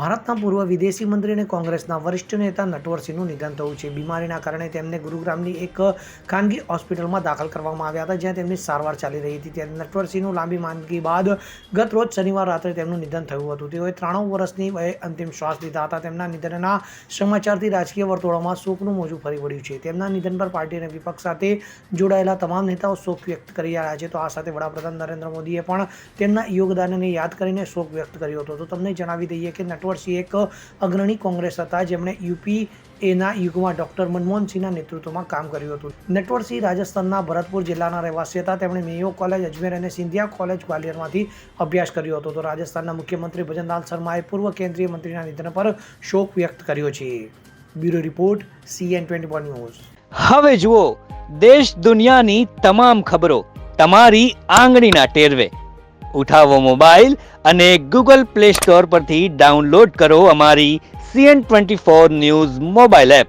ભારતના પૂર્વ વિદેશી મંત્રી અને કોંગ્રેસના વરિષ્ઠ નેતા નટવરસિંહનું નિધન થયું છે. બીમારીના કારણે તેમને ગુરુગ્રામની એક ખાનગી હોસ્પિટલમાં દાખલ કરવામાં આવ્યા હતા, જ્યાં તેમની સારવાર ચાલી રહી હતી. ત્યારે નટવરસિંહનું લાંબી માંદગી બાદ ગત રોજ શનિવાર રાત્રે તેમનું નિધન થયું હતું. તેઓએ 93 વર્ષની વયે અંતિમ શ્વાસ લીધા હતા. તેમના નિધનના સમાચારથી રાજકીય વર્તુળોમાં શોકનું મોજું ફરી વળ્યું છે. તેમના નિધન પર પાર્ટી અને વિપક્ષ સાથે જોડાયેલા તમામ નેતાઓ શોક વ્યક્ત કરી રહ્યા છે. તો આ સાથે વડાપ્રધાન નરેન્દ્ર મોદીએ પણ તેમના યોગદાનને યાદ કરીને શોક વ્યક્ત કર્યો હતો. તો તમને જણાવી દઈએ કે નટવરસિંહ એક અગ્રણી કોંગ્રેસ હતા, જેમણે યુપીએના યુગમાં ડોક્ટર મનમોહન સિંહના નેતૃત્વમાં કામ કર્યું હતું. નટવરસિંહ રાજસ્થાનના ભરતપુર જિલ્લાના રહેવાસી હતા. તેમણે મેયો કોલેજ અજમેર અને સિંધિયા કોલેજ ગ્વાલિયરમાંથી અભ્યાસ કર્યો હતો. તો રાજસ્થાનના મુખ્યમંત્રી ભજનલાલ શર્માએ પૂર્વ કેન્દ્રીય મંત્રીના નિધન પર શોક વ્યક્ત કર્યો છે. Bureau report CN24 news. હવે જુઓ દેશ દુનિયાની તમામ ખબરો તમારી આંગળીના ટેરવે. ઉઠાવો મોબાઈલ અને ગૂગલ પ્લે સ્ટોર પરથી ડાઉનલોડ કરો અમારી CN24 ન્યૂઝ મોબાઈલ એપ.